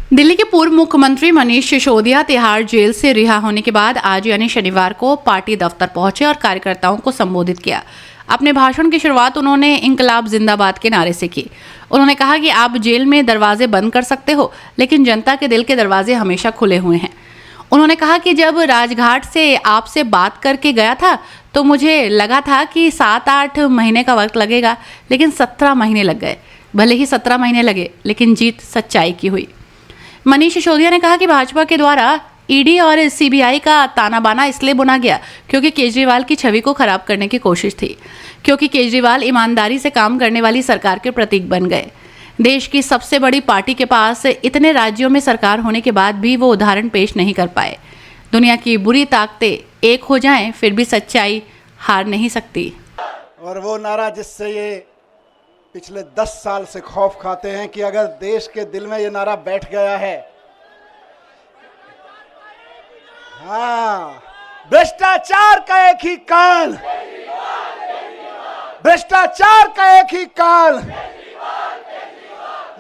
दिल्ली के पूर्व मुख्यमंत्री मनीष सिसोदिया तिहाड़ जेल से रिहा होने के बाद आज यानी शनिवार को पार्टी दफ्तर पहुंचे और कार्यकर्ताओं को संबोधित किया। अपने भाषण की शुरुआत उन्होंने इंकलाब जिंदाबाद के नारे से की। उन्होंने कहा कि आप जेल में दरवाजे बंद कर सकते हो, लेकिन जनता के दिल के दरवाजे हमेशा खुले हुए हैं। उन्होंने कहा कि जब राजघाट से आपसे बात करके गया था तो मुझे लगा था कि 7-8 महीने का वक्त लगेगा, लेकिन 17 महीने लग गए। भले ही 17 महीने लगे, लेकिन जीत सच्चाई की हुई। मनीष सिसोदिया ने कहा कि भाजपा के द्वारा ईडी और सीबीआई का ताना बाना इसलिए बुना गया क्योंकि केजरीवाल की छवि को खराब करने की कोशिश थी, क्योंकि केजरीवाल ईमानदारी से काम करने वाली सरकार के प्रतीक बन गए। देश की सबसे बड़ी पार्टी के पास इतने राज्यों में सरकार होने के बाद भी वो उदाहरण पेश नहीं कर पाए। दुनिया की बुरी ताकतें एक हो जाएं, फिर भी सच्चाई हार नहीं सकती। और वो नारा जिससे ये पिछले 10 साल से खौफ खाते हैं कि अगर देश के दिल में ये नारा बैठ गया है, हाँ, भ्रष्टाचार का एक ही काल, भ्रष्टाचार का एक ही काल।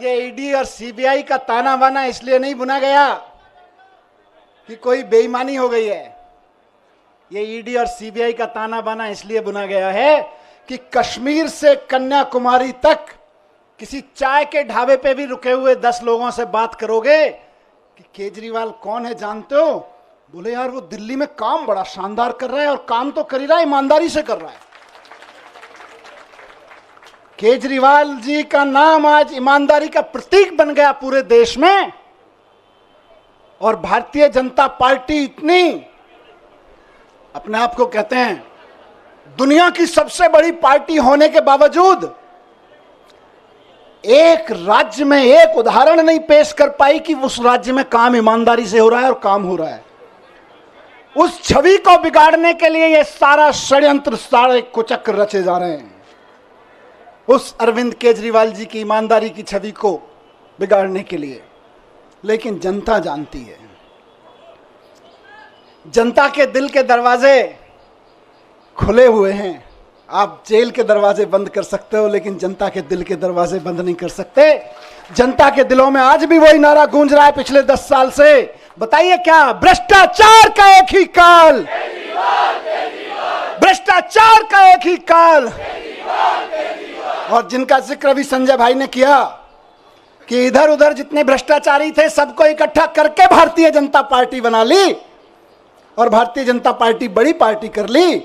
ये ईडी और सीबीआई का ताना बाना इसलिए नहीं बुना गया कि कोई बेईमानी हो गई है। ये ईडी और सीबीआई का ताना बाना इसलिए बुना गया है कि कश्मीर से कन्याकुमारी तक किसी चाय के ढाबे पे भी रुके हुए 10 लोगों से बात करोगे कि केजरीवाल कौन है जानते हो, बोले यार वो दिल्ली में काम बड़ा शानदार कर रहा है, और काम तो कर ही रहा है, ईमानदारी से कर रहा है। केजरीवाल जी का नाम आज ईमानदारी का प्रतीक बन गया पूरे देश में। और भारतीय जनता पार्टी इतनी अपने आप को कहते हैं दुनिया की सबसे बड़ी पार्टी होने के बावजूद एक राज्य में एक उदाहरण नहीं पेश कर पाई कि उस राज्य में काम ईमानदारी से हो रहा है और काम हो रहा है। उस छवि को बिगाड़ने के लिए ये सारा षड्यंत्र, सारे कुचक्र रचे जा रहे हैं, उस अरविंद केजरीवाल जी की ईमानदारी की छवि को बिगाड़ने के लिए। लेकिन जनता जानती है, जनता के दिल के दरवाजे खुले हुए हैं। आप जेल के दरवाजे बंद कर सकते हो, लेकिन जनता के दिल के दरवाजे बंद नहीं कर सकते। जनता के दिलों में आज भी वही नारा गूंज रहा है पिछले 10 साल से। बताइए क्या? भ्रष्टाचार का एक ही काल, भ्रष्टाचार का एक ही काल। और जिनका जिक्र अभी संजय भाई ने किया कि इधर उधर जितने भ्रष्टाचारी थे सबको इकट्ठा करके भारतीय जनता पार्टी बना ली और भारतीय जनता पार्टी बड़ी पार्टी कर ली,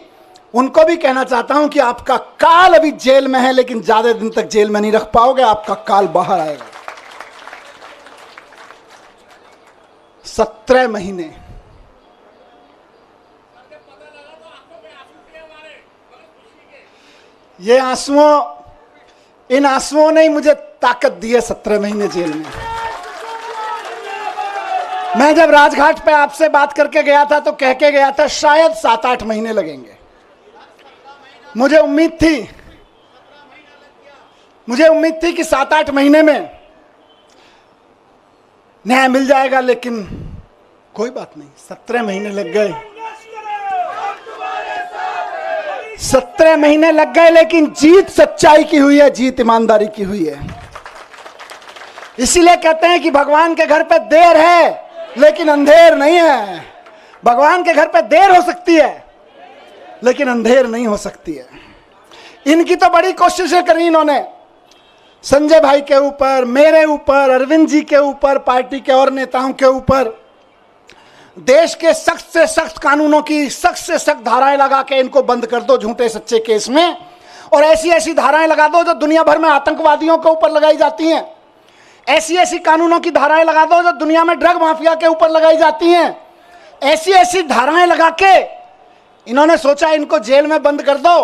उनको भी कहना चाहता हूं कि आपका काल अभी जेल में है, लेकिन ज्यादा दिन तक जेल में नहीं रख पाओगे, आपका काल बाहर आएगा। 17 महीने ये आंसुओं, इन आंसुओं ने मुझे ताकत दी है 17 महीने जेल में। मैं जब राजघाट पे आपसे बात करके गया था तो कह के गया था शायद 7-8 महीने लगेंगे। मुझे उम्मीद थी कि 7-8 महीने में न्याय मिल जाएगा, लेकिन कोई बात नहीं, 17 महीने लग गए। 17 महीने लग गए, लेकिन जीत सच्चाई की हुई है, जीत ईमानदारी की हुई है। इसीलिए कहते हैं कि भगवान के घर पे देर है लेकिन अंधेर नहीं है। भगवान के घर पे देर हो सकती है लेकिन अंधेर नहीं हो सकती है। इनकी तो बड़ी कोशिशें करी इन्होंने, संजय भाई के ऊपर, मेरे ऊपर, अरविंद जी के ऊपर, पार्टी के और नेताओं के ऊपर। देश के सख्त से सख्त कानूनों की सख्त से सख्त धाराएं लगा के इनको बंद कर दो झूठे सच्चे केस में, और ऐसी ऐसी धाराएं लगा दो जो दुनिया भर में आतंकवादियों के ऊपर लगाई जाती हैं। ऐसी ऐसी कानूनों की धाराएं लगा दो जो दुनिया में ड्रग माफिया के ऊपर लगाई जाती हैं। ऐसी ऐसी धाराएं लगा के इन्होंने सोचा इनको जेल में बंद कर दो,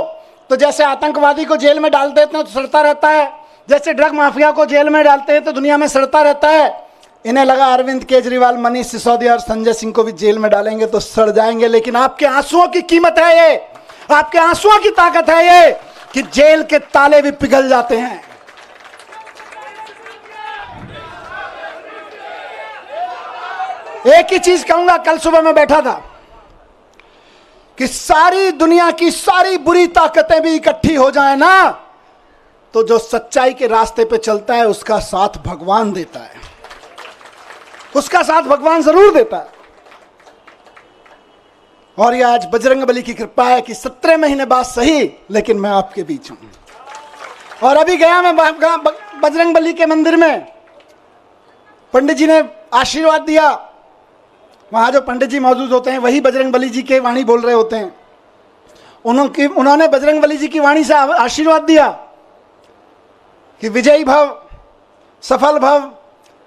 तो जैसे आतंकवादी को जेल में डाल देते हैं तो सड़ता रहता है, जैसे ड्रग माफिया को जेल में डालते हैं तो दुनिया में सड़ता रहता है। इन्हें लगा अरविंद केजरीवाल, मनीष सिसोदिया और संजय सिंह को भी जेल में डालेंगे तो सड़ जाएंगे। लेकिन आपके आंसुओं की कीमत है ये, आपके आंसुओं की ताकत है ये कि जेल के ताले भी पिघल जाते हैं। एक ही चीज कहूंगा, कल सुबह मैं बैठा था कि सारी दुनिया की सारी बुरी ताकतें भी इकट्ठी हो जाए ना, तो जो सच्चाई के रास्ते पे चलता है उसका साथ भगवान देता है। उसका साथ भगवान जरूर देता है। और ये आज बजरंगबली की कृपा है कि 17 महीने बाद सही, लेकिन मैं आपके बीच हूं। और अभी गया मैं बजरंगबली के मंदिर में, पंडित जी ने आशीर्वाद दिया। वहां जो पंडित जी मौजूद होते हैं वही बजरंगबली जी के वाणी बोल रहे होते हैं। उन्होंने बजरंगबली जी की वाणी से आशीर्वाद दिया कि विजयी भव, सफल भव।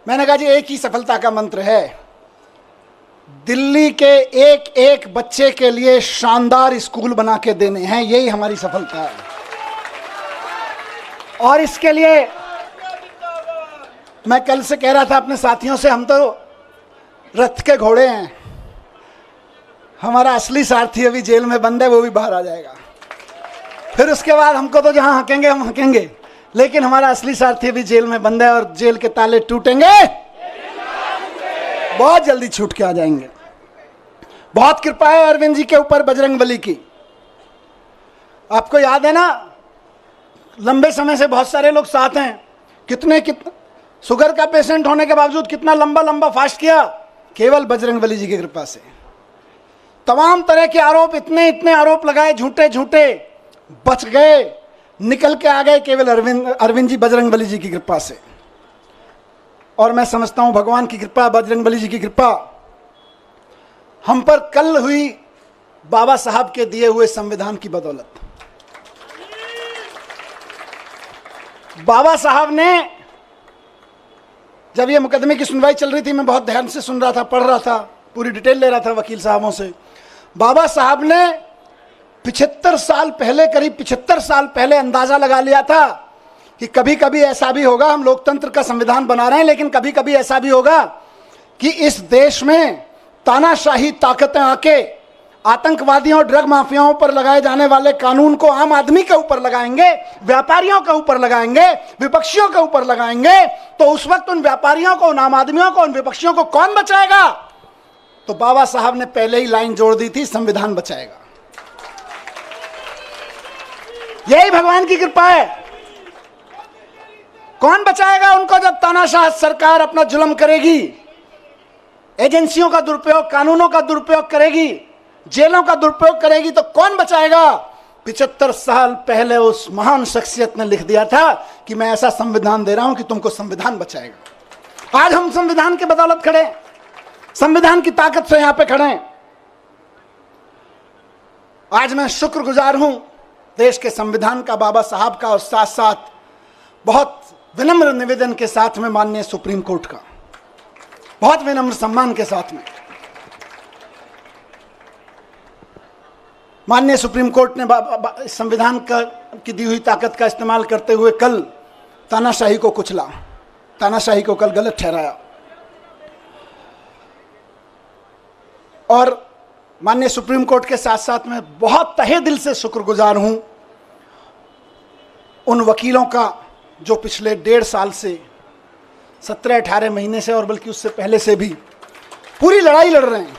मैंने कहा जी एक ही सफलता का मंत्र है, दिल्ली के एक एक बच्चे के लिए शानदार स्कूल बना के देने हैं, यही हमारी सफलता है। और इसके लिए मैं कल से कह रहा था अपने साथियों से, हम तो रथ के घोड़े हैं, हमारा असली सारथी अभी जेल में बंद है, वो भी बाहर आ जाएगा। फिर उसके बाद हमको तो जहां हकेंगे हम हकेंगे, लेकिन हमारा असली सारथी अभी जेल में बंद है और जेल के ताले टूटेंगे, बहुत जल्दी छूट के आ जाएंगे। बहुत कृपा है अरविंद जी के ऊपर बजरंगबली की। आपको याद है ना, लंबे समय से बहुत सारे लोग साथ हैं, कितने शुगर का पेशेंट होने के बावजूद कितना लंबा लंबा फास्ट किया, केवल बजरंगबली जी की कृपा से। तमाम तरह के आरोप, इतने इतने आरोप लगाए झूठे झूठे, बच गए, निकल के आ गए, केवल अरविंद जी बजरंगबली जी की कृपा से। और मैं समझता हूं भगवान की कृपा, बजरंगबली जी की कृपा हम पर कल हुई बाबा साहब के दिए हुए संविधान की बदौलत। बाबा साहब ने, जब ये मुकदमे की सुनवाई चल रही थी, मैं बहुत ध्यान से सुन रहा था, पढ़ रहा था, पूरी डिटेल ले रहा था वकील साहबों से। बाबा साहब ने 75 साल पहले, करीब 75 साल पहले अंदाजा लगा लिया था कि कभी कभी ऐसा भी होगा, हम लोकतंत्र का संविधान बना रहे हैं, लेकिन कभी कभी ऐसा भी होगा कि इस देश में तानाशाही ताकतें आके आतंकवादियों, ड्रग माफियाओं पर लगाए जाने वाले कानून को आम आदमी के ऊपर लगाएंगे, व्यापारियों के ऊपर लगाएंगे, विपक्षियों के ऊपर लगाएंगे। तो उस वक्त उन व्यापारियों को, उन आम आदमियों को, उन विपक्षियों को कौन बचाएगा? तो बाबा साहब ने पहले ही लाइन जोड़ दी थी, संविधान बचाएगा। यही भगवान की कृपा है। कौन बचाएगा उनको जब तानाशाह सरकार अपना जुल्म करेगी, एजेंसियों का दुरुपयोग, कानूनों का दुरुपयोग करेगी, जेलों का दुरुपयोग करेगी, तो कौन बचाएगा? 75 साल पहले उस महान शख्सियत ने लिख दिया था कि मैं ऐसा संविधान दे रहा हूं कि तुमको संविधान बचाएगा। आज हम संविधान के बदौलत खड़े, संविधान की ताकत से यहां पे खड़े हैं। आज मैं शुक्रगुजार हूं देश के संविधान का, बाबा साहब का, और साथ साथ बहुत विनम्र निवेदन के साथ में माननीय सुप्रीम कोर्ट का, बहुत विनम्र सम्मान के साथ में माननीय सुप्रीम कोर्ट ने संविधान की दी हुई ताकत का इस्तेमाल करते हुए कल तानाशाही को कुचला, तानाशाही को कल गलत ठहराया। और माननीय सुप्रीम कोर्ट के साथ साथ मैं बहुत तहे दिल से शुक्रगुजार हूं उन वकीलों का जो पिछले 1.5 साल से, 17-18 महीने से, और बल्कि उससे पहले से भी पूरी लड़ाई लड़ रहे हैं।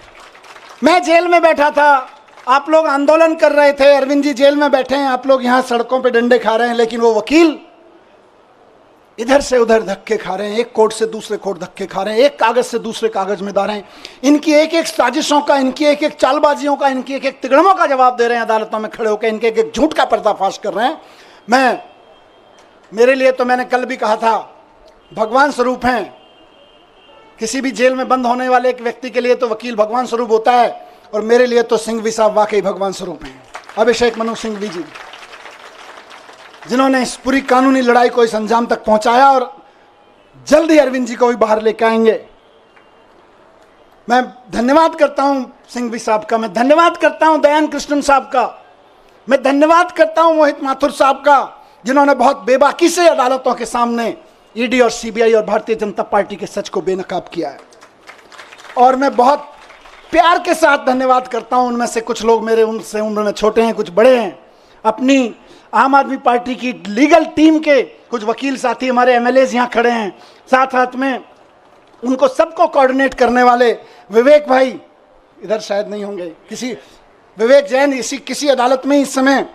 मैं जेल में बैठा था, आप लोग आंदोलन कर रहे थे, अरविंद जी जेल में बैठे हैं, आप लोग यहां सड़कों पे डंडे खा रहे हैं, लेकिन वो वकील इधर से उधर धक्के खा रहे हैं, एक कोर्ट से दूसरे कोर्ट धक्के खा रहे हैं, एक कागज से दूसरे कागज में डाल रहे हैं। इनकी एक एक साजिशों का, इनकी एक एक चालबाजियों का, इनकी एक एक तिगड़मों का जवाब दे रहे हैं अदालतों में खड़े होकर, इनके एक एक झूठ का पर्दाफाश कर रहे हैं। मेरे लिए तो मैंने कल भी कहा था, भगवान स्वरूप हैं। किसी भी जेल में बंद होने वाले एक व्यक्ति के लिए तो वकील भगवान स्वरूप होता है, और मेरे लिए तो सिंघवी साहब वाकई भगवान स्वरूप हैं। अभिषेक मनु सिंघवी जी, जिन्होंने इस पूरी कानूनी लड़ाई को इस अंजाम तक पहुंचाया, और जल्द ही अरविंद जी को भी बाहर लेकर आएंगे। मैं धन्यवाद करता हूं सिंघवी साहब का, मैं धन्यवाद करता हूं दयान कृष्णन साहब का, मैं धन्यवाद करता हूं मोहित माथुर साहब का, जिन्होंने बहुत बेबाकी से अदालतों के सामने ईडी और सीबीआई और भारतीय जनता पार्टी के सच को बेनकाब किया है। और मैं बहुत प्यार के साथ धन्यवाद करता हूं, उनमें से कुछ लोग मेरे उनसे उम्र में छोटे हैं, कुछ बड़े हैं, अपनी आम आदमी पार्टी की लीगल टीम के कुछ वकील साथी, हमारे एमएलएज यहाँ खड़े हैं, साथ साथ में उनको सबको कोऑर्डिनेट करने वाले विवेक भाई, इधर शायद नहीं होंगे, किसी विवेक जैन, किसी अदालत में इस समय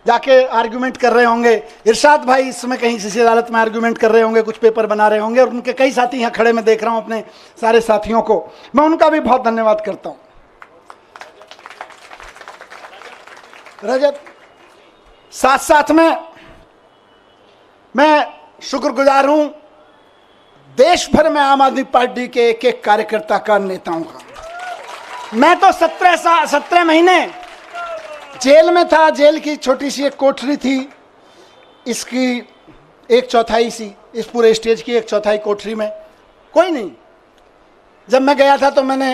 जाके आर्ग्यूमेंट कर रहे होंगे। इरशाद भाई इस समय कहीं किसी अदालत में आर्ग्यूमेंट कर रहे होंगे, कुछ पेपर बना रहे होंगे, और उनके कई साथी यहाँ खड़े मैं देख रहा हूँ अपने सारे साथियों को, मैं उनका भी बहुत धन्यवाद करता हूँ। रजत, साथ साथ में मैं शुक्रगुजार हूं देश भर में आम आदमी पार्टी के एक एक कार्यकर्ता का, नेताओं का। मैं तो 17 महीने जेल में था। जेल की छोटी सी एक कोठरी थी, इसकी 1/4 सी, इस पूरे स्टेज की 1/4 कोठरी में कोई नहीं। जब मैं गया था तो मैंने,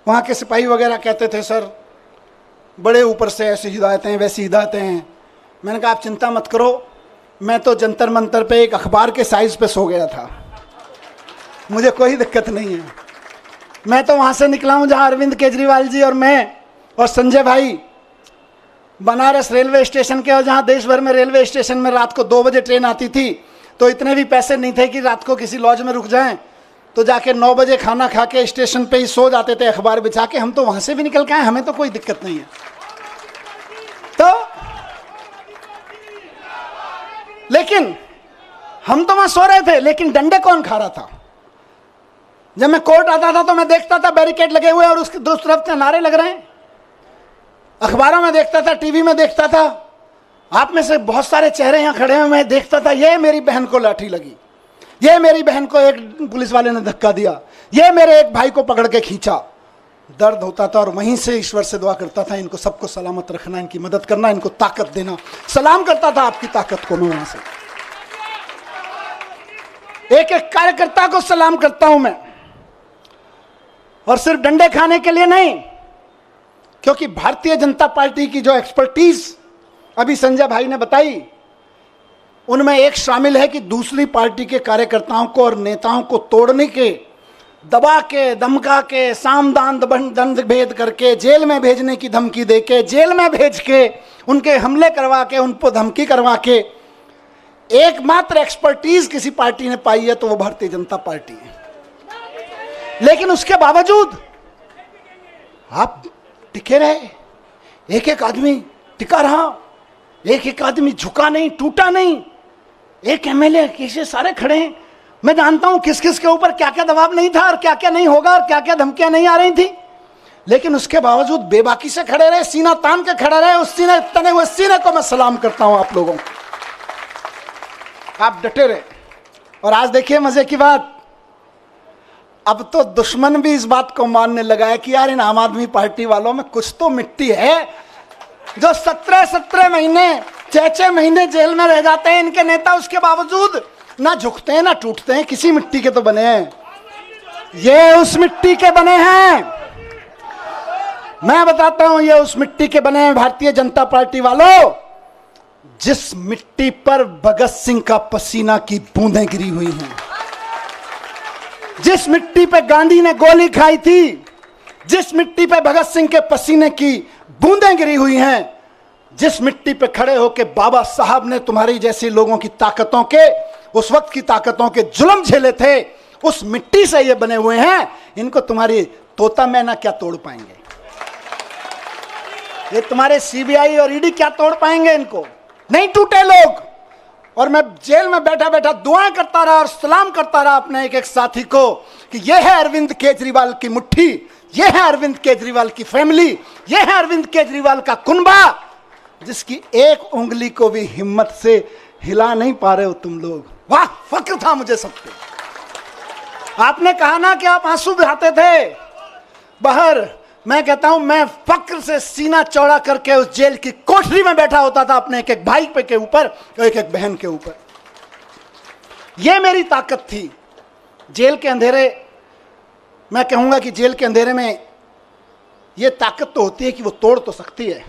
वहाँ के सिपाही वगैरह कहते थे सर बड़े ऊपर से ऐसी हिदायतें वैसी हिदायतें हैं। मैंने कहा आप चिंता मत करो, मैं तो जंतर मंतर पे एक अखबार के साइज पे सो गया था, मुझे कोई दिक्कत नहीं है। मैं तो वहाँ से निकला हूँ जहाँ अरविंद केजरीवाल जी और मैं और संजय भाई बनारस रेलवे स्टेशन के, और जहाँ देश भर में रेलवे स्टेशन में रात को 2 बजे ट्रेन आती थी तो इतने भी पैसे नहीं थे कि रात को किसी लॉज में रुक जाएं, तो जाके 9 बजे खाना खा के स्टेशन पे ही सो जाते थे अखबार बिछा के। हम तो वहाँ से भी निकल के आए, हमें तो कोई दिक्कत नहीं है। तो लेकिन हम तो वहाँ सो रहे थे, लेकिन डंडे कौन खा रहा था? जब मैं कोर्ट आता था तो मैं देखता था बैरिकेड लगे हुए और उसकी दूसरी तरफ से नारे लग रहे हैं। अखबारों में देखता था, टीवी में देखता था, आप में से बहुत सारे चेहरे यहाँ खड़े हैं, मैं देखता था ये मेरी बहन को लाठी लगी, ये मेरी बहन को एक पुलिस वाले ने धक्का दिया, ये मेरे एक भाई को पकड़ के खींचा। दर्द होता था और वहीं से ईश्वर से दुआ करता था इनको सबको सलामत रखना, इनकी मदद करना, इनको ताकत देना। सलाम करता था आपकी ताकत को मैं वहां से, एक एक कार्यकर्ता को सलाम करता हूं मैं। और सिर्फ डंडे खाने के लिए नहीं, क्योंकि भारतीय जनता पार्टी की जो एक्सपर्टीज अभी संजय भाई ने बताई, उनमें एक शामिल है कि दूसरी पार्टी के कार्यकर्ताओं को और नेताओं को तोड़ने के, दबा के, धमका के, साम दान दंड भेद करके, जेल में भेजने की धमकी दे के, जेल में भेज के, उनके हमले करवा के, उन पर धमकी करवा के एकमात्र एक्सपर्टीज किसी पार्टी ने पाई है तो वो भारतीय जनता पार्टी है। लेकिन उसके बावजूद आप टिके रहे, एक एक आदमी टिका रहा, एक एक आदमी झुका नहीं, टूटा नहीं। एक एमएलए कैसे सारे खड़े हैं, मैं जानता हूं किस किस के ऊपर क्या क्या दबाव नहीं था और क्या क्या नहीं होगा और क्या क्या धमकियां नहीं आ रही थी, लेकिन उसके बावजूद बेबाकी से खड़े रहे, सीना तान के खड़े रहे। उस सीने, तने हुए सीने को मैं सलाम करता हूं आप लोगों को, आप डटे रहे। और आज देखिए मजे की बात, अब तो दुश्मन भी इस बात को मानने लगा है कि यार इन आम आदमी पार्टी वालों में कुछ तो मिट्टी है, जो 17 महीने 6 महीने जेल में रह जाते हैं इनके नेता, उसके बावजूद ना झुकते हैं ना टूटते हैं। किसी मिट्टी के तो बने हैं, ये उस मिट्टी के बने हैं। मैं बताता हूं, ये उस मिट्टी के बने हैं भारतीय जनता पार्टी वालों, जिस मिट्टी पर भगत सिंह का पसीना की बूंदें गिरी हुई हैं, जिस मिट्टी पे गांधी ने गोली खाई थी, जिस मिट्टी पे भगत सिंह के पसीने की बूंदें गिरी हुई हैं, जिस मिट्टी पे खड़े होकर बाबा साहब ने तुम्हारी जैसी लोगों की ताकतों के, उस वक्त की ताकतों के जुल्म झेले थे, उस मिट्टी से ये बने हुए हैं। इनको तुम्हारी तोता मैना क्या तोड़ पाएंगे, ये तुम्हारे सीबीआई और ईडी क्या तोड़ पाएंगे, इनको नहीं टूटे लोग। और मैं जेल में बैठा बैठा दुआएं करता रहा और सलाम करता रहा अपने एक एक साथी को कि यह है अरविंद केजरीवाल की मुट्ठी, यह है अरविंद केजरीवाल की फैमिली, यह है अरविंद केजरीवाल का कुनबा, जिसकी एक उंगली को भी हिम्मत से हिला नहीं पा रहे हो तुम लोग। वाह, फक्र था मुझे सब पे। आपने कहा ना कि आप आंसू बहाते थे बाहर, मैं कहता हूं मैं फक्र से सीना चौड़ा करके उस जेल की कोठरी में बैठा होता था अपने एक एक भाई पे के ऊपर, एक एक बहन के ऊपर। यह मेरी ताकत थी। जेल के अंधेरे, मैं कहूंगा कि जेल के अंधेरे में यह ताकत तो होती है कि वो तोड़ तो सकती है,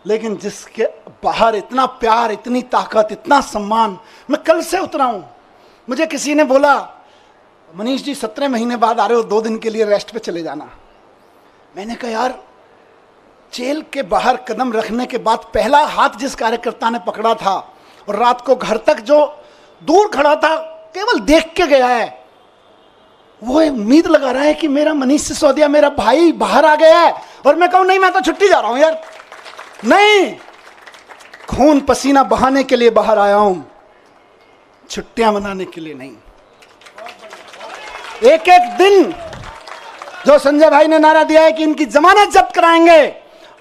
लेकिन जिसके बाहर इतना प्यार, इतनी ताकत, इतना सम्मान। मैं कल से उतरा हूं, मुझे किसी ने बोला मनीष जी 17 महीने बाद आ रहे हो, 2 दिन के लिए रेस्ट पे चले जाना। मैंने कहा यार, जेल के बाहर कदम रखने के बाद पहला हाथ जिस कार्यकर्ता ने पकड़ा था और रात को घर तक जो दूर खड़ा था केवल देख के गया है, वो उम्मीद लगा रहा है कि मेरा मनीष सिसोदिया, मेरा भाई बाहर आ गया है, और मैं कहूं नहीं मैं तो छुट्टी जा रहा हूं यार। नहीं, खून पसीना बहाने के लिए बाहर आया हूं, छुट्टियां मनाने के लिए नहीं। एक एक दिन जो संजय भाई ने नारा दिया है कि इनकी जमानत जब्त कराएंगे,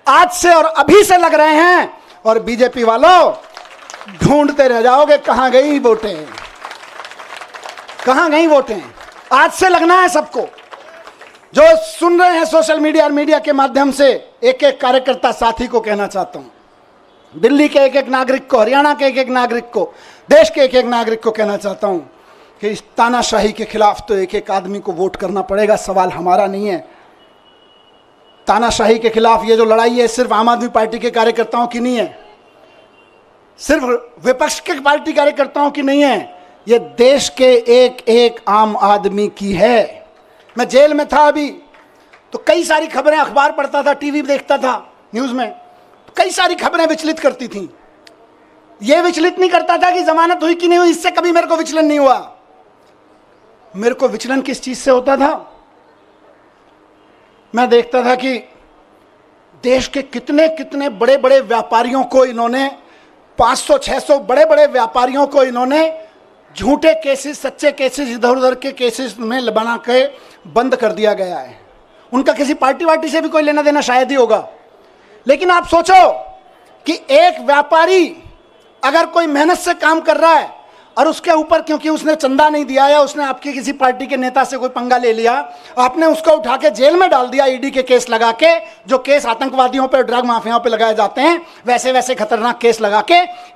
आज से और अभी से लग रहे हैं। और बीजेपी वालों, ढूंढते रह जाओगे कहां गई वोटें, कहां गई वोटें। आज से लगना है सबको। जो सुन रहे हैं सोशल मीडिया और मीडिया के माध्यम से, एक एक कार्यकर्ता साथी को कहना चाहता हूं, दिल्ली के एक एक नागरिक को, हरियाणा के एक एक नागरिक को, देश के एक एक नागरिक को कहना चाहता हूं कि इस तानाशाही के खिलाफ तो एक एक आदमी को वोट करना पड़ेगा। सवाल हमारा नहीं है। तानाशाही के खिलाफ ये जो लड़ाई है सिर्फ आम आदमी पार्टी के कार्यकर्ताओं की नहीं है, सिर्फ विपक्ष के पार्टी कार्यकर्ताओं की नहीं है, ये देश के एक एक आम आदमी की है। मैं जेल में था अभी, तो कई सारी खबरें, अखबार पढ़ता था, टीवी देखता था, न्यूज में तो कई सारी खबरें विचलित करती थी। ये विचलित नहीं करता था कि जमानत हुई कि नहीं हुई, इससे कभी मेरे को विचलन नहीं हुआ। मेरे को विचलन किस चीज से होता था? मैं देखता था कि देश के कितने कितने बड़े बड़े व्यापारियों को इन्होंने, 500-600 बड़े बड़े व्यापारियों को इन्होंने झूठे केसेस, सच्चे केसेस, इधर उधर के केसेस में बना के बंद कर दिया गया है। उनका किसी पार्टी वार्टी से भी कोई लेना देना शायद ही होगा। लेकिन आप सोचो कि एक व्यापारी अगर कोई मेहनत से काम कर रहा है और उसके ऊपर क्योंकि उसने चंदा नहीं दिया या उसने आपकी किसी पार्टी के नेता से कोई पंगा ले लिया, आपने उसको उठा के जेल में डाल दिया, ईडी के केस लगा के, जो केस आतंकवादियों पर, ड्रग माफियाओं पर लगाए जाते हैं, वैसे वैसे खतरनाक केस लगा के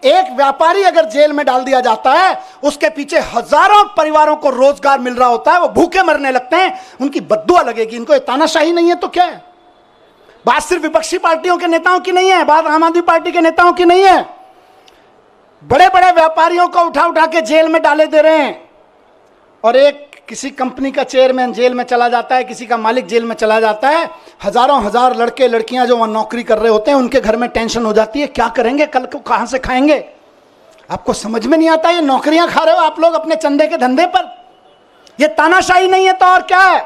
एक व्यापारी अगर जेल में डाल दिया जाता है, उसके पीछे हजारों परिवारों को रोजगार मिल रहा होता है, वो भूखे मरने लगते हैं, उनकी बद्दुआ लगेगी। इनको ये तानाशाही नहीं है तो क्या है? बात सिर्फ विपक्षी पार्टियों के नेताओं की नहीं है, बात आम आदमी पार्टी के नेताओं की नहीं है। बड़े बड़े व्यापारियों को उठा उठा के जेल में डाले दे रहे हैं। और एक किसी कंपनी का चेयरमैन जेल में चला जाता है, किसी का मालिक जेल में चला जाता है, हजारों हजार लड़के लड़कियां जो वहां नौकरी कर रहे होते हैं, उनके घर में टेंशन हो जाती है, क्या करेंगे, कल को कहां से खाएंगे। आपको समझ में नहीं आता, ये नौकरियां खा रहे हो आप लोग अपने चंदे के धंधे पर। ये तानाशाही नहीं है तो और क्या है?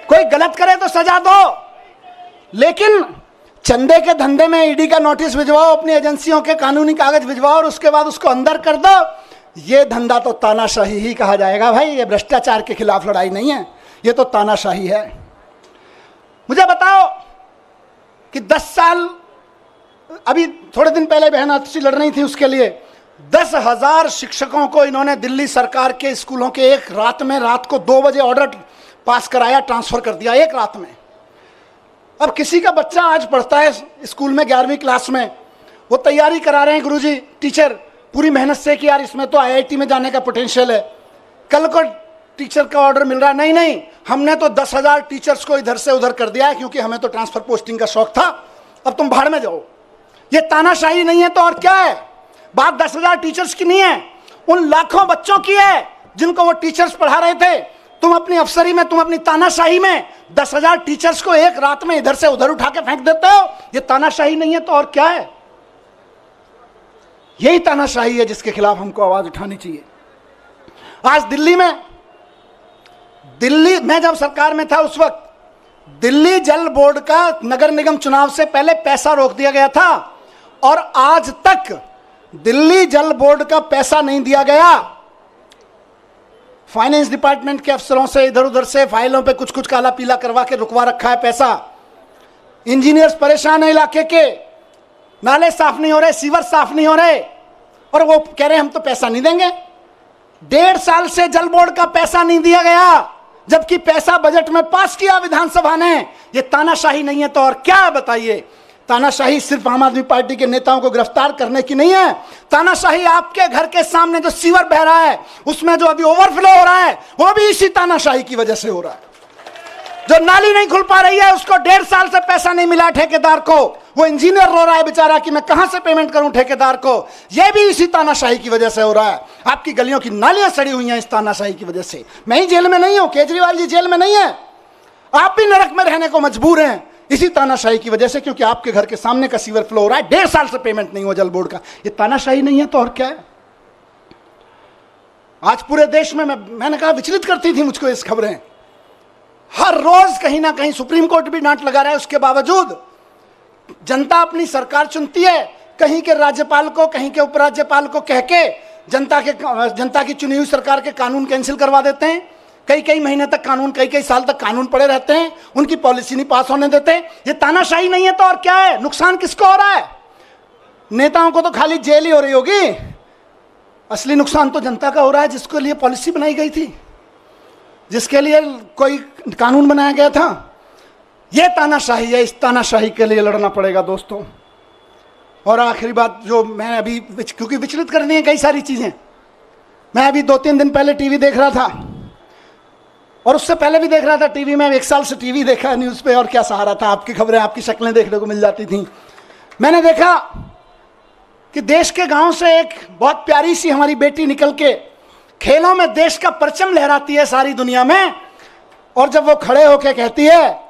कोई गलत करे तो सजा दो, लेकिन चंदे के धंधे में ईडी का नोटिस भिजवाओ, अपनी एजेंसियों के कानूनी कागज भिजवाओ और उसके बाद उसको अंदर कर दो। ये धंधा तो तानाशाही ही कहा जाएगा भाई। ये भ्रष्टाचार के खिलाफ लड़ाई नहीं है, ये तो तानाशाही है। मुझे बताओ कि 10 साल, अभी थोड़े दिन पहले बहन आतिशी लड़ रही थी उसके लिए, 10,000 शिक्षकों को इन्होंने दिल्ली सरकार के स्कूलों के एक रात में, रात को 2 बजे ऑर्डर पास कराया, ट्रांसफर कर दिया एक रात में। अब किसी का बच्चा आज पढ़ता है स्कूल में 11वीं क्लास में, वो तैयारी करा रहे हैं गुरुजी, टीचर पूरी मेहनत से कि यार इसमें तो आईआईटी में जाने का पोटेंशियल है। कल को टीचर का ऑर्डर मिल रहा है, नहीं नहीं हमने तो 10,000 टीचर्स को इधर से उधर कर दिया है क्योंकि हमें तो ट्रांसफर पोस्टिंग का शौक था, अब तुम भाड़ में जाओ। ये तानाशाही नहीं है तो और क्या है? बात 10,000 टीचर्स की नहीं है, उन लाखों बच्चों की है जिनको वो टीचर्स पढ़ा रहे थे। तुम अपनी अफसरी में, तुम अपनी तानाशाही में 10,000 टीचर्स को एक रात में इधर से उधर उठा के फेंक देते हो। ये तानाशाही नहीं है तो और क्या है? यही तानाशाही है जिसके खिलाफ हमको आवाज उठानी चाहिए। आज दिल्ली में जब सरकार में था उस वक्त दिल्ली जल बोर्ड का नगर निगम चुनाव से पहले पैसा रोक दिया गया था और आज तक दिल्ली जल बोर्ड का पैसा नहीं दिया गया। फाइनेंस डिपार्टमेंट के अफसरों से इधर उधर से फाइलों पे कुछ कुछ काला पीला करवा के रुकवा रखा है पैसा। इंजीनियर्स परेशान है, इलाके के नाले साफ नहीं हो रहे, सीवर साफ नहीं हो रहे और वो कह रहे हैं हम तो पैसा नहीं देंगे। 1.5 साल से जल बोर्ड का पैसा नहीं दिया गया, जबकि पैसा बजट में पास किया विधानसभा ने। ये तानाशाही नहीं है तो और क्या है बताइए? तानाशाही सिर्फ आम आदमी पार्टी के नेताओं को गिरफ्तार करने की नहीं है। तानाशाही आपके घर के सामने जो सीवर बह रहा है, उसमें जो अभी ओवरफ्लो हो रहा है, वो भी इसी तानाशाही की वजह से हो रहा है। जो नाली नहीं खुल पा रही है, उसको 1.5 साल से पैसा नहीं मिला ठेकेदार को, वो इंजीनियर रो रहा है बेचारा कि मैं कहां से पेमेंट करूं ठेकेदार को। यह भी इसी तानाशाही की वजह से हो रहा है। आपकी गलियों की नालियां सड़ी हुई हैं इस तानाशाही की वजह से। मैं ही जेल में नहीं हूं, केजरीवाल जी जेल में नहीं है, आप भी नरक में रहने को मजबूर हैं इसी तानाशाही की वजह से, क्योंकि आपके घर के सामने का सीवर फ्लो हो रहा है, 1.5 साल से पेमेंट नहीं हुआ जल बोर्ड का। ये तानाशाही नहीं है तो और क्या है? आज पूरे देश में मैंने कहा विचलित करती थी मुझको इस खबरें। हर रोज कहीं ना कहीं सुप्रीम कोर्ट भी डांट लगा रहा है, उसके बावजूद जनता अपनी सरकार चुनती है, कहीं के राज्यपाल को, कहीं के उपराज्यपाल को कह के जनता की चुनी हुई सरकार के कानून कैंसिल करवा देते हैं। कई कई महीने तक कानून, कई कई साल तक कानून पड़े रहते हैं, उनकी पॉलिसी नहीं पास होने देते। ये तानाशाही नहीं है तो और क्या है? नुकसान किसको हो रहा है? नेताओं को तो खाली जेल ही हो रही होगी, असली नुकसान तो जनता का हो रहा है, जिसके लिए पॉलिसी बनाई गई थी, जिसके लिए कोई कानून बनाया गया था। यह तानाशाही है, इस तानाशाही के लिए लड़ना पड़ेगा दोस्तों। और आखिरी बात जो मैं अभी, क्योंकि विचलित करनी है कई सारी चीजें, मैं अभी 2-3 दिन पहले टीवी देख रहा था, और उससे पहले भी देख रहा था टीवी में। 1 साल से टीवी देखा न्यूज़ पे, और क्या सहारा था, आपकी खबरें, आपकी शक्लें देखने को मिल जाती थी। मैंने देखा कि देश के गांव से एक बहुत प्यारी सी हमारी बेटी निकल के खेलों में देश का परचम लहराती है सारी दुनिया में, और जब वो खड़े होकर कहती है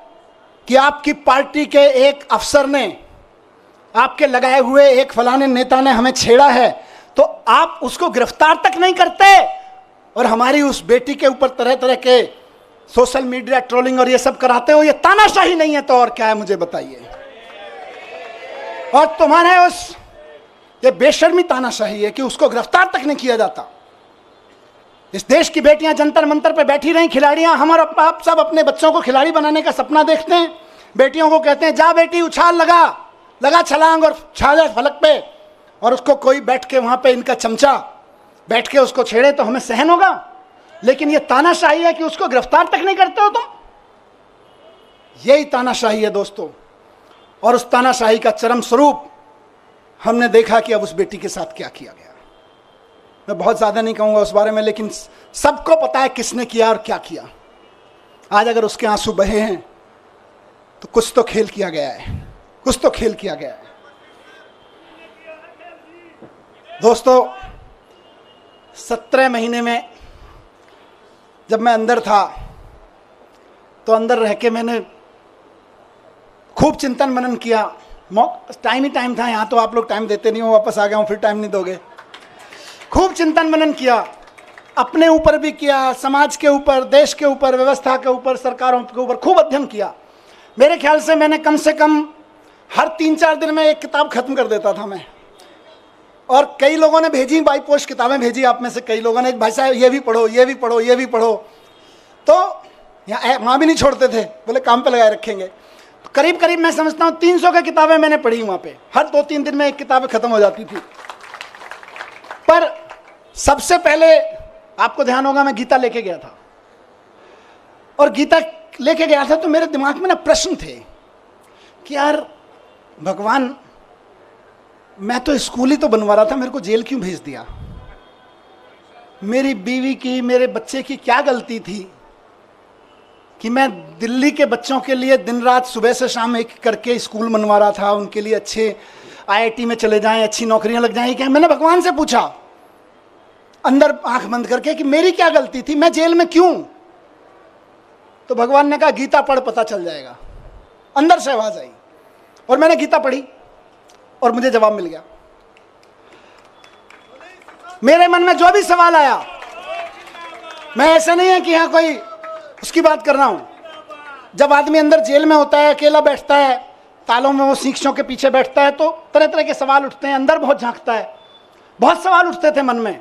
कि आपकी पार्टी के एक अफसर ने, आपके लगाए हुए एक फलाने नेता ने हमें छेड़ा है, तो आप उसको गिरफ्तार तक नहीं करते, और हमारी उस बेटी के ऊपर तरह तरह के सोशल मीडिया ट्रोलिंग और ये सब कराते हो। ये तानाशाही नहीं है तो और क्या है, मुझे बताइए। और तुम्हारे उस, ये बेशर्मी तानाशाही है कि उसको गिरफ्तार तक नहीं किया जाता। इस देश की बेटियां जंतर मंतर पे बैठी रही, खिलाड़ियां, हम और आप सब अपने बच्चों को खिलाड़ी बनाने का सपना देखते हैं। बेटियों को कहते हैं जा बेटी उछाल, लगा छलांग और छा जा फलक पे, और उसको कोई बैठ के वहां पे, इनका चमचा बैठ के उसको छेड़े तो हमें सहन होगा। लेकिन ये तानाशाही है कि उसको गिरफ्तार तक नहीं करते हो तुम। यही तानाशाही है दोस्तों, और उस तानाशाही का चरम स्वरूप हमने देखा कि अब उस बेटी के साथ क्या किया गया। मैं बहुत ज्यादा नहीं कहूंगा उस बारे में, लेकिन सबको पता है किसने किया और क्या किया। आज अगर उसके आंसू बहे हैं तो कुछ तो खेल किया गया है, कुछ तो खेल किया गया है दोस्तों। 17 महीने में जब मैं अंदर था, तो अंदर रह के मैंने खूब चिंतन मनन किया। टाइम ही टाइम था, यहाँ तो आप लोग टाइम देते नहीं हो, वापस आ गया हूँ, फिर टाइम नहीं दोगे। खूब चिंतन मनन किया, अपने ऊपर भी किया, समाज के ऊपर, देश के ऊपर, व्यवस्था के ऊपर, सरकारों के ऊपर खूब अध्ययन किया। मेरे ख्याल से मैंने कम से कम हर 3-4 दिन में एक किताब खत्म कर देता था मैं। और कई लोगों ने भेजी, बाई पोस्ट किताबें भेजी, आप में से कई लोगों ने, भाई साहब ये भी पढ़ो, ये भी पढ़ो, ये भी पढ़ो। तो यहाँ वहाँ भी नहीं छोड़ते थे, बोले काम पे लगाए रखेंगे। तो करीब करीब मैं समझता हूँ 300 की किताबें मैंने पढ़ी वहाँ पे। हर 2-3 दिन में एक किताब खत्म हो जाती थी। पर सबसे पहले आपको ध्यान होगा, मैं गीता लेके गया था, और गीता लेके गया था तो मेरे दिमाग में ना प्रश्न थे कि यार भगवान, मैं तो स्कूल ही तो बनवा रहा था, मेरे को जेल क्यों भेज दिया? मेरी बीवी की, मेरे बच्चे की क्या गलती थी कि मैं दिल्ली के बच्चों के लिए दिन रात सुबह से शाम एक करके स्कूल बनवा रहा था, उनके लिए अच्छे IIT में चले जाएं, अच्छी नौकरियां लग जाएं। क्या मैंने भगवान से पूछा अंदर आंख बंद करके कि मेरी क्या गलती थी, मैं जेल में क्यों? तो भगवान ने कहा गीता पढ़, पता चल जाएगा। अंदर से आवाज आई और मैंने गीता पढ़ी और मुझे जवाब मिल गया। मेरे मन में जो भी सवाल आया, मैं ऐसा नहीं है कि यहां कोई उसकी बात कर रहा हूं। जब आदमी अंदर जेल में होता है, अकेला बैठता है, तालों में वो शीशों के पीछे बैठता है, तो तरह तरह के सवाल उठते हैं, अंदर बहुत झांकता है। बहुत सवाल उठते थे मन में,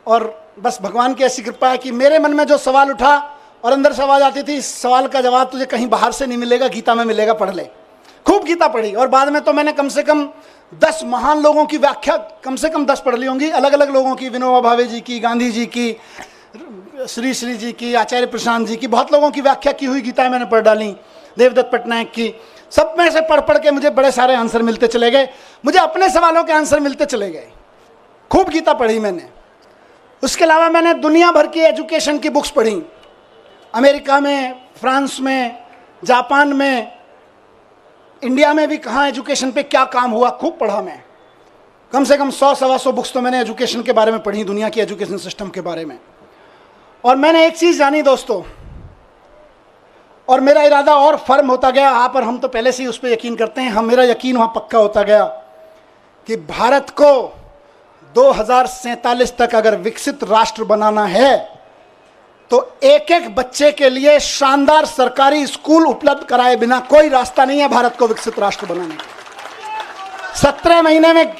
और बस भगवान की ऐसी कृपा है कि मेरे मन में जो सवाल उठा और अंदर से आवाज आती थी, इस सवाल का जवाब तुझे कहीं बाहर से नहीं मिलेगा, गीता में मिलेगा, पढ़ ले। खूब गीता पढ़ी, और बाद में तो मैंने कम से कम 10 महान लोगों की व्याख्या कम से कम 10 पढ़ ली होंगी, अलग अलग लोगों की, विनोबा भावे जी की, गांधी जी की, श्री श्री जी की, आचार्य प्रशांत जी की, बहुत लोगों की व्याख्या की हुई गीता मैंने पढ़ डाली, देवदत्त पटनायक की। सब में से पढ़ पढ़ के मुझे बड़े सारे आंसर मिलते चले गए, मुझे अपने सवालों के आंसर मिलते चले गए। खूब गीता पढ़ी मैंने। उसके अलावा मैंने दुनिया भर की एजुकेशन की बुक्स पढ़ी, अमेरिका में, फ्रांस में, जापान में, इंडिया में भी कहाँ एजुकेशन पे क्या काम हुआ, खूब पढ़ा मैं। कम से कम 100-125 बुक्स तो मैंने एजुकेशन के बारे में पढ़ी, दुनिया की एजुकेशन सिस्टम के बारे में। और मैंने एक चीज़ जानी दोस्तों, और मेरा इरादा और फर्म होता गया, आप और हम तो पहले से ही उस पर यकीन करते हैं, मेरा यकीन वहाँ पक्का होता गया कि भारत को 2047 तक अगर विकसित राष्ट्र बनाना है तो एक एक बच्चे के लिए शानदार सरकारी स्कूल उपलब्ध कराए बिना कोई रास्ता नहीं है भारत को विकसित राष्ट्र बनाने का। 17 महीने में,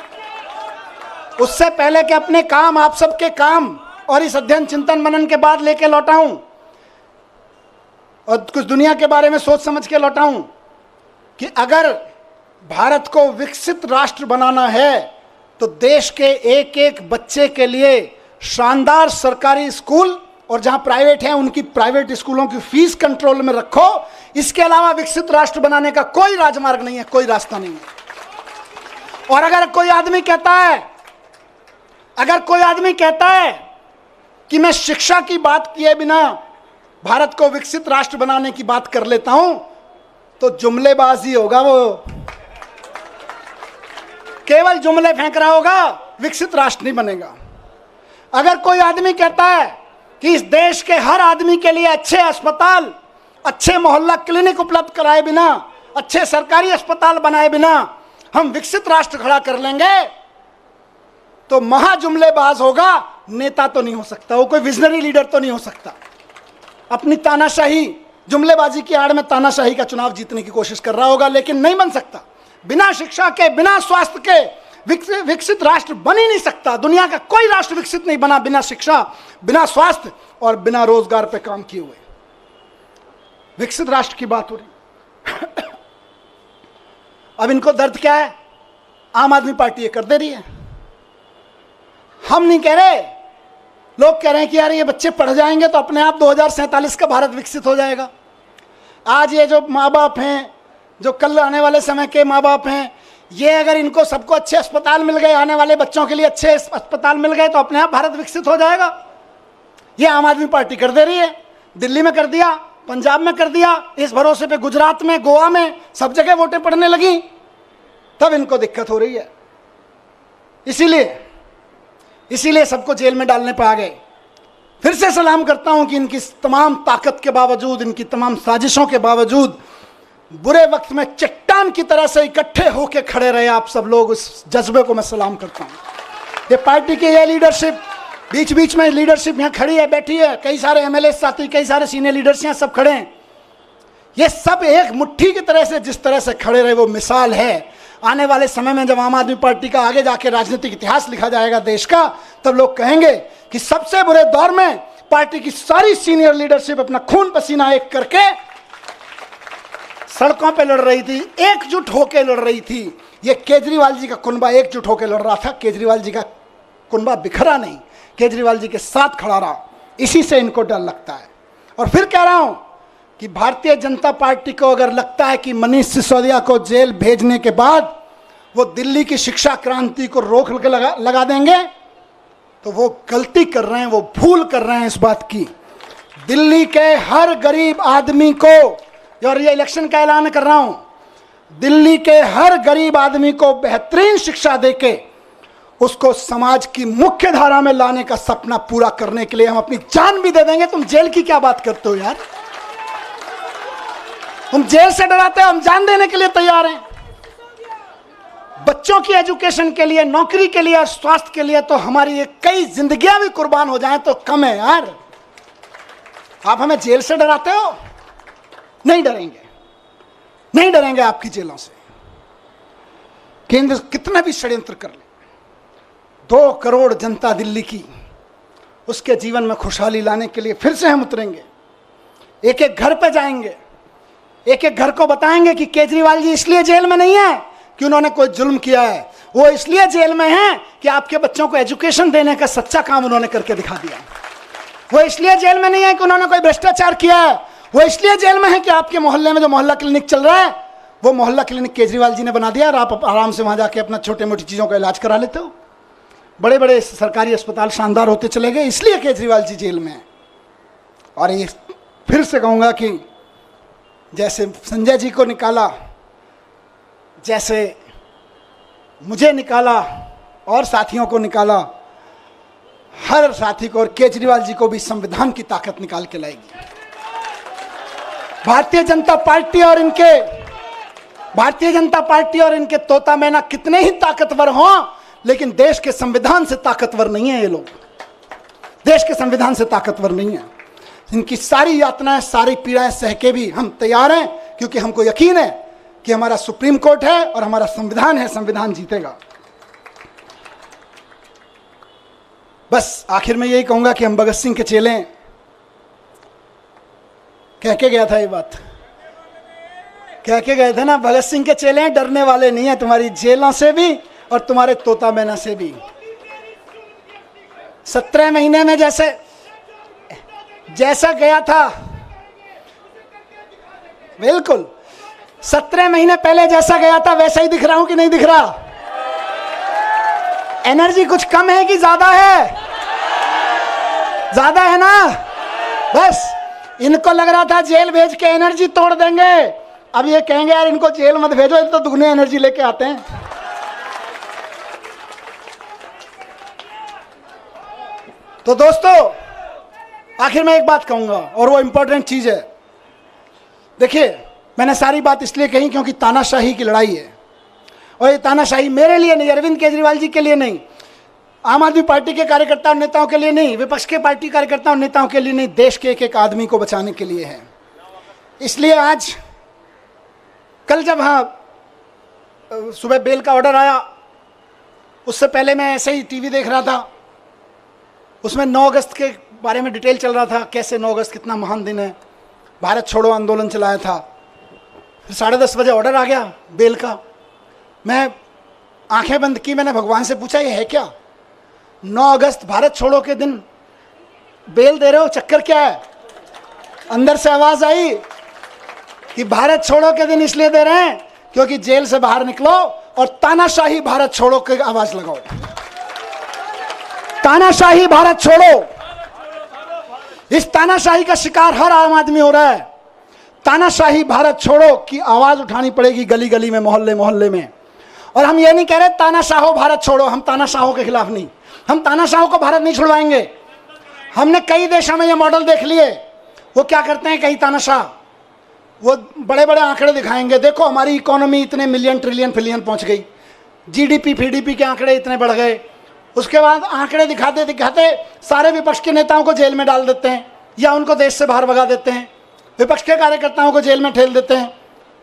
उससे पहले कि अपने काम, आप सबके काम और इस अध्ययन चिंतन मनन के बाद लेके लौटा हूं और कुछ दुनिया के बारे में सोच समझ के लौटा हूं कि अगर भारत को विकसित राष्ट्र बनाना है तो देश के एक एक बच्चे के लिए शानदार सरकारी स्कूल, और जहां प्राइवेट है उनकी प्राइवेट स्कूलों की फीस कंट्रोल में रखो। इसके अलावा विकसित राष्ट्र बनाने का कोई राजमार्ग नहीं है, कोई रास्ता नहीं है। और अगर कोई आदमी कहता है कि मैं शिक्षा की बात किए बिना भारत को विकसित राष्ट्र बनाने की बात कर लेता हूं, तो जुमलेबाजी होगा, वो केवल जुमले फेंक रहा होगा, विकसित राष्ट्र नहीं बनेगा। अगर कोई आदमी कहता है कि इस देश के हर आदमी के लिए अच्छे अस्पताल, अच्छे मोहल्ला क्लिनिक उपलब्ध कराए बिना, अच्छे सरकारी अस्पताल बनाए बिना हम विकसित राष्ट्र खड़ा कर लेंगे, तो महाजुमलेबाज होगा, नेता तो नहीं हो सकता, वो कोई विजनरी लीडर तो नहीं हो सकता। अपनी तानाशाही, जुमलेबाजी की आड़ में तानाशाही का चुनाव जीतने की कोशिश कर रहा होगा, लेकिन नहीं बन सकता। बिना शिक्षा के, बिना स्वास्थ्य के विकसित राष्ट्र बन ही नहीं सकता। दुनिया का कोई राष्ट्र विकसित नहीं बना बिना शिक्षा, बिना स्वास्थ्य और बिना रोजगार पे काम किए हुए। विकसित राष्ट्र की बात हो रही। अब इनको दर्द क्या है? आम आदमी पार्टी ये कर दे रही है। हम नहीं कह रहे, लोग कह रहे हैं कि यार ये बच्चे पढ़ जाएंगे तो अपने आप 2047 का भारत विकसित हो जाएगा। आज ये जो माँ बाप हैं, जो कल आने वाले समय के माँ बाप हैं, ये अगर इनको सबको अच्छे अस्पताल मिल गए, आने वाले बच्चों के लिए अच्छे अस्पताल मिल गए, तो अपने आप भारत विकसित हो जाएगा। ये आम आदमी पार्टी कर दे रही है। दिल्ली में कर दिया, पंजाब में कर दिया, इस भरोसे पे गुजरात में, गोवा में, सब जगह वोटें पड़ने लगी, तब इनको दिक्कत हो रही है। इसीलिए सबको जेल में डालने पर आ गए। फिर से सलाम करता हूं कि इनकी तमाम ताकत के बावजूद, इनकी तमाम साजिशों के बावजूद, बुरे वक्त में चट्टान की तरह से इकट्ठे होकर खड़े रहे आप सब लोग, उस जज्बे को मैं सलाम करता हूं। ये पार्टी की ये लीडरशिप, बीच बीच में लीडरशिप यहाँ खड़ी है, बैठी है, कई सारे एमएलए साथी, कई सारे सीनियर लीडर्स यहाँ सब खड़े हैं। ये सब एक मुट्ठी की तरह से जिस तरह से खड़े रहे, वो मिसाल है। आने वाले समय में जब आम आदमी पार्टी का आगे जाके राजनीतिक इतिहास लिखा जाएगा देश का, तब लोग कहेंगे कि सबसे बुरे दौर में पार्टी की सारी सीनियर लीडरशिप अपना खून पसीना एक करके सड़कों पे लड़ रही थी, एकजुट होकर लड़ रही थी। ये केजरीवाल जी का कुनबा एकजुट होकर लड़ रहा था, केजरीवाल जी का कुनबा बिखरा नहीं, केजरीवाल जी के साथ खड़ा रहा। इसी से इनको डर लगता है। और फिर कह रहा हूं कि भारतीय जनता पार्टी को अगर लगता है कि मनीष सिसोदिया को जेल भेजने के बाद वो दिल्ली की शिक्षा क्रांति को रोक के लगा देंगे, तो वो गलती कर रहे हैं, वो भूल कर रहे हैं इस बात की। दिल्ली के हर गरीब आदमी को, और ये इलेक्शन का ऐलान कर रहा हूं, दिल्ली के हर गरीब आदमी को बेहतरीन शिक्षा देके उसको समाज की मुख्य धारा में लाने का सपना पूरा करने के लिए हम अपनी जान भी दे देंगे। तुम जेल की क्या बात करते हो यार? तुम जेल से डराते हो, हम जान देने के लिए तैयार हैं। बच्चों की एजुकेशन के लिए, नौकरी के लिए और स्वास्थ्य के लिए तो हमारी ये कई जिंदगियां भी कुर्बान हो जाएं तो कम है यार। आप हमें जेल से डराते हो? नहीं डरेंगे, नहीं डरेंगे आपकी जेलों से। केंद्र कितना भी षड्यंत्र कर ले, 2 करोड़ जनता दिल्ली की, उसके जीवन में खुशहाली लाने के लिए फिर से हम उतरेंगे। एक एक घर पे जाएंगे, एक एक घर को बताएंगे कि केजरीवाल जी इसलिए जेल में नहीं है कि उन्होंने कोई जुल्म किया है, वो इसलिए जेल में है कि आपके बच्चों को एजुकेशन देने का सच्चा काम उन्होंने करके दिखा दिया। वो इसलिए जेल में नहीं है कि उन्होंने कोई भ्रष्टाचार किया है, वो इसलिए जेल में है कि आपके मोहल्ले में जो मोहल्ला क्लिनिक चल रहा है, वो मोहल्ला क्लिनिक केजरीवाल जी ने बना दिया और आप आराम से वहां जाके अपना छोटे मोटी चीजों का इलाज करा लेते हो। बड़े बड़े सरकारी अस्पताल शानदार होते चले गए, इसलिए केजरीवाल जी जेल में है। और ये फिर से कहूंगा कि जैसे संजय जी को निकाला, जैसे मुझे निकाला और साथियों को निकाला, हर साथी को और केजरीवाल जी को भी संविधान की ताकत निकाल के लाएगी। भारतीय जनता पार्टी और इनके तोता मैना कितने ही ताकतवर हों, लेकिन देश के संविधान से ताकतवर नहीं है ये लोग। देश के संविधान से ताकतवर नहीं है। इनकी सारी यातनाएं, सारी पीड़ाएं सह के भी हम तैयार हैं, क्योंकि हमको यकीन है कि हमारा सुप्रीम कोर्ट है और हमारा संविधान है, संविधान जीतेगा। बस आखिर में यही कहूंगा कि हम भगत सिंह के चेले हैं। कह के गया था ये बात, कह के गए थे ना, भगत सिंह के चेले हैं, डरने वाले नहीं है तुम्हारी जेलों से भी और तुम्हारे तोता मैना से भी। 17 महीने में जैसा गया था, बिल्कुल 17 महीने पहले जैसा गया था वैसा ही दिख रहा हूं कि नहीं दिख रहा? एनर्जी कुछ कम है कि ज्यादा है? ज्यादा है ना? बस इनको लग रहा था जेल भेज के एनर्जी तोड़ देंगे, अब ये कहेंगे यार इनको जेल मत भेजो, तो दुगनी एनर्जी लेके आते हैं। तो दोस्तों आखिर में एक बात कहूंगा और वो इंपॉर्टेंट चीज है। देखिए मैंने सारी बात इसलिए कही क्योंकि तानाशाही की लड़ाई है, और ये तानाशाही मेरे लिए नहीं, अरविंद केजरीवाल जी के लिए नहीं, आम आदमी पार्टी के कार्यकर्ता और नेताओं के लिए नहीं, विपक्ष के पार्टी कार्यकर्ता और नेताओं के लिए नहीं, देश के एक एक आदमी को बचाने के लिए है। इसलिए आज कल जब सुबह बेल का ऑर्डर आया, उससे पहले मैं ऐसे ही टीवी देख रहा था, उसमें 9 अगस्त के बारे में डिटेल चल रहा था, कैसे 9 अगस्त कितना महान दिन है, भारत छोड़ो आंदोलन चलाया था। फिर 10:30 बजे ऑर्डर आ गया बेल का। मैं आंखें बंद की, मैंने भगवान से पूछा ये है क्या? 9 अगस्त भारत छोड़ो के दिन बेल दे रहे हो, चक्कर क्या है? अंदर से आवाज आई कि भारत छोड़ो के दिन इसलिए दे रहे हैं क्योंकि जेल से बाहर निकलो और तानाशाही भारत छोड़ो की आवाज लगाओ। तानाशाही भारत छोड़ो, इस तानाशाही का शिकार हर आम आदमी हो रहा है। तानाशाही भारत छोड़ो की आवाज उठानी पड़ेगी गली गली में, मोहल्ले मोहल्ले में। और हम ये नहीं कह रहे तानाशाहो भारत छोड़ो, हम तानाशाहों के खिलाफ नहीं, हम तानाशाहों को भारत नहीं छुड़वाएंगे। हमने कई देशों में ये मॉडल देख लिए, वो क्या करते हैं कई तानाशाह, वो बड़े बड़े आंकड़े दिखाएंगे, देखो हमारी इकोनॉमी इतने मिलियन ट्रिलियन फिलियन पहुंच गई, जीडीपी फीडीपी के आंकड़े इतने बढ़ गए। उसके बाद आंकड़े दिखाते दिखाते सारे विपक्ष के नेताओं को जेल में डाल देते हैं या उनको देश से बाहर भगा देते हैं, विपक्ष के कार्यकर्ताओं को जेल में ठेल देते हैं,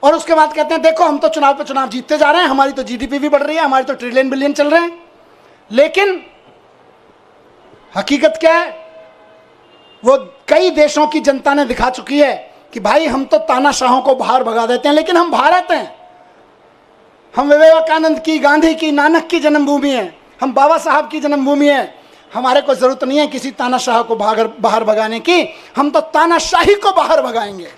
और उसके बाद कहते हैं देखो हम तो चुनाव पे चुनाव जीतते जा रहे हैं, हमारी तो जीडीपी भी बढ़ रही है, हमारी तो ट्रिलियन बिलियन चल रहे हैं। लेकिन हकीकत क्या है? वो कई देशों की जनता ने दिखा चुकी है कि भाई हम तो तानाशाहों को बाहर भगा देते हैं, लेकिन हम भारत हैं, हम विवेकानंद की, गांधी की, नानक की जन्मभूमि है, हम बाबा साहब की जन्मभूमि है। हमारे को जरूरत नहीं है किसी तानाशाह को बाहर भगाने की, हम तो तानाशाही को बाहर भगाएंगे।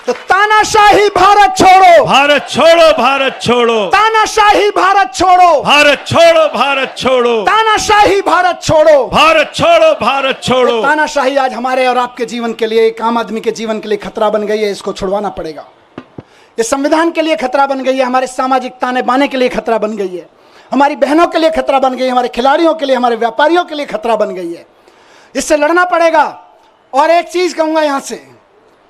तो तानाशाही भारत छोड़ो, भारत छोड़ो, भारत छोड़ो, तानाशाही भारत छोड़ो, भारत छोड़ो, भारत छोड़ो, तानाशाही भारत छोड़ो, भारत छोड़ो, भारत छोड़ो। तो तानाशाही आज हमारे और आपके जीवन के लिए, एक आम आदमी के जीवन के लिए खतरा बन गई है, इसको छुड़वाना पड़ेगा। ये संविधान के लिए खतरा बन गई है, हमारे सामाजिक ताने बाने के लिए खतरा बन गई है, हमारी बहनों के लिए खतरा बन गई है, हमारे खिलाड़ियों के लिए, हमारे व्यापारियों के लिए खतरा बन गई है। इससे लड़ना पड़ेगा। और एक चीज कहूंगा यहां से,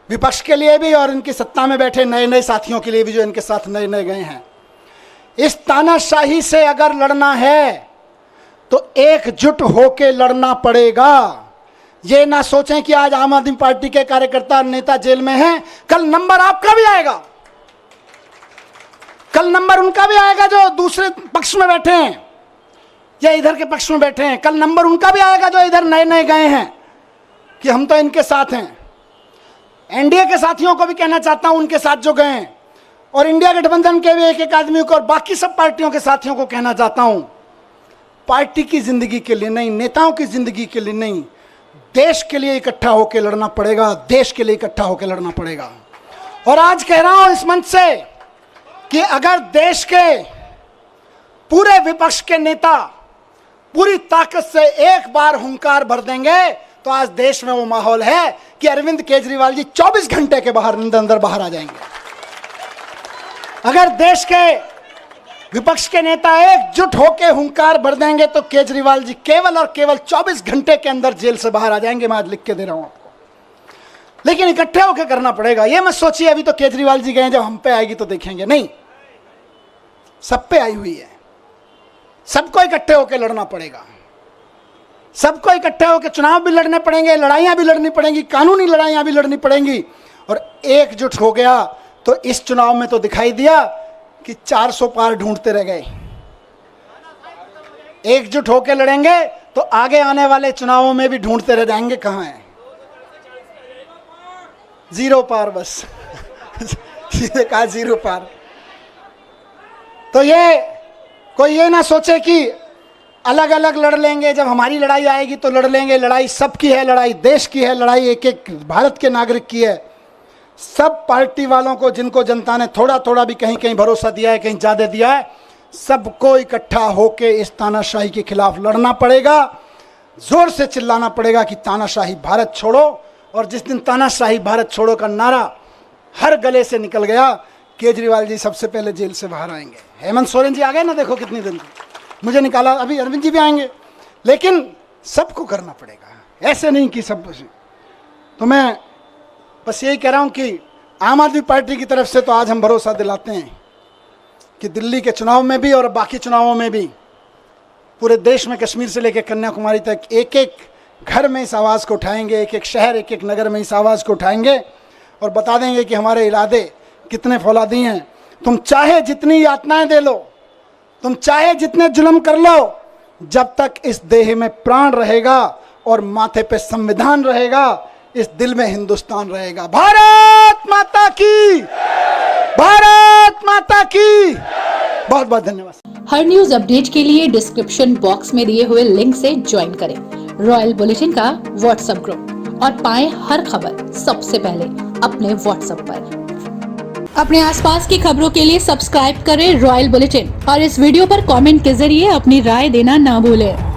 विपक्ष के लिए भी और इनकी सत्ता में बैठे नए नए साथियों के लिए भी जो इनके साथ नए नए गए हैं, इस तानाशाही से अगर लड़ना है तो एकजुट होकर लड़ना पड़ेगा। ये ना सोचें कि आज आम आदमी पार्टी के कार्यकर्ता और नेता जेल में हैं, कल नंबर आपका भी आएगा, कल नंबर उनका भी आएगा जो दूसरे पक्ष में बैठे हैं या इधर के पक्ष में बैठे हैं, कल नंबर उनका भी आएगा जो इधर नए नए गए हैं कि हम तो इनके साथ हैं। एनडीए के साथियों को भी कहना चाहता हूं, उनके साथ जो गए हैं, और इंडिया गठबंधन के भी एक एक आदमी को और बाकी सब पार्टियों के साथियों को कहना चाहता हूं, पार्टी की जिंदगी के लिए नहीं, नेताओं की जिंदगी के लिए नहीं, देश के लिए इकट्ठा होकर लड़ना पड़ेगा, देश के लिए इकट्ठा होकर लड़ना पड़ेगा। और आज कह रहा हूं इस मंच से कि अगर देश के पूरे विपक्ष के नेता पूरी ताकत से एक बार हुंकार भर देंगे तो आज देश में वो माहौल है कि अरविंद केजरीवाल जी 24 घंटे के अंदर बाहर आ जाएंगे। अगर देश के विपक्ष के नेता एकजुट होकर हुंकार भर देंगे तो केजरीवाल जी केवल और केवल 24 घंटे के अंदर जेल से बाहर आ जाएंगे। मैं आज लिख के दे रहा हूं आपको, लेकिन इकट्ठे होकर करना पड़ेगा। ये मत सोचिए अभी तो केजरीवाल जी गए, जब हम पे आएगी तो देखेंगे, नहीं, सब पे आई हुई है, सबको इकट्ठे होकर लड़ना पड़ेगा। सबको इकट्ठे होकर चुनाव भी लड़ने पड़ेंगे, लड़ाइयाँ भी लड़नी पड़ेंगी, कानूनी लड़ाइयाँ भी लड़नी पड़ेंगी। और एकजुट हो गया तो इस चुनाव में तो दिखाई दिया कि 400 पार ढूंढते रह गए। एकजुट होकर लड़ेंगे तो आगे आने वाले चुनावों में भी ढूंढते रह जाएंगे कहाँ है। 0 पार बस सीधे कहा 0 पार। तो ये कोई ये ना सोचे कि अलग अलग लड़ लेंगे, जब हमारी लड़ाई आएगी तो लड़ लेंगे। लड़ाई सबकी है, लड़ाई देश की है, लड़ाई एक एक भारत के नागरिक की है। सब पार्टी वालों को, जिनको जनता ने थोड़ा थोड़ा भी कहीं कहीं भरोसा दिया है, कहीं ज़्यादा दिया है, सबको इकट्ठा होके इस तानाशाही के खिलाफ लड़ना पड़ेगा। जोर से चिल्लाना पड़ेगा कि तानाशाही भारत छोड़ो। और जिस दिन तानाशाही भारत छोड़ो का नारा हर गले से निकल गया, केजरीवाल जी सबसे पहले जेल से बाहर आएंगे। हेमंत सोरेन जी आ गए ना, देखो कितनी दिन मुझे निकाला, अभी अरविंद जी भी आएंगे। लेकिन सबको करना पड़ेगा, ऐसे नहीं कि सब। तो मैं बस यही कह रहा हूं कि आम आदमी पार्टी की तरफ से तो आज हम भरोसा दिलाते हैं कि दिल्ली के चुनाव में भी और बाकी चुनावों में भी पूरे देश में, कश्मीर से लेकर कन्याकुमारी तक, एक एक घर में इस आवाज़ को उठाएंगे, एक एक शहर, एक एक नगर में इस आवाज़ को उठाएंगे और बता देंगे कि हमारे इरादे कितने फौलादी हैं। तुम चाहे जितनी यातनाएं दे लो, तुम चाहे जितने जुल्म कर लो, जब तक इस देह में प्राण रहेगा और माथे पे संविधान रहेगा, इस दिल में हिंदुस्तान रहेगा। भारत माता की, भारत माता की। बहुत बहुत धन्यवाद। हर न्यूज अपडेट के लिए डिस्क्रिप्शन बॉक्स में दिए हुए लिंक से ज्वाइन करें रॉयल बुलेटिन का व्हाट्सएप ग्रुप और पाएं हर खबर सबसे पहले अपने व्हाट्सएप पर। अपने आसपास की खबरों के लिए सब्सक्राइब करें रॉयल बुलेटिन और इस वीडियो पर कमेंट के जरिए अपनी राय देना ना भूलें।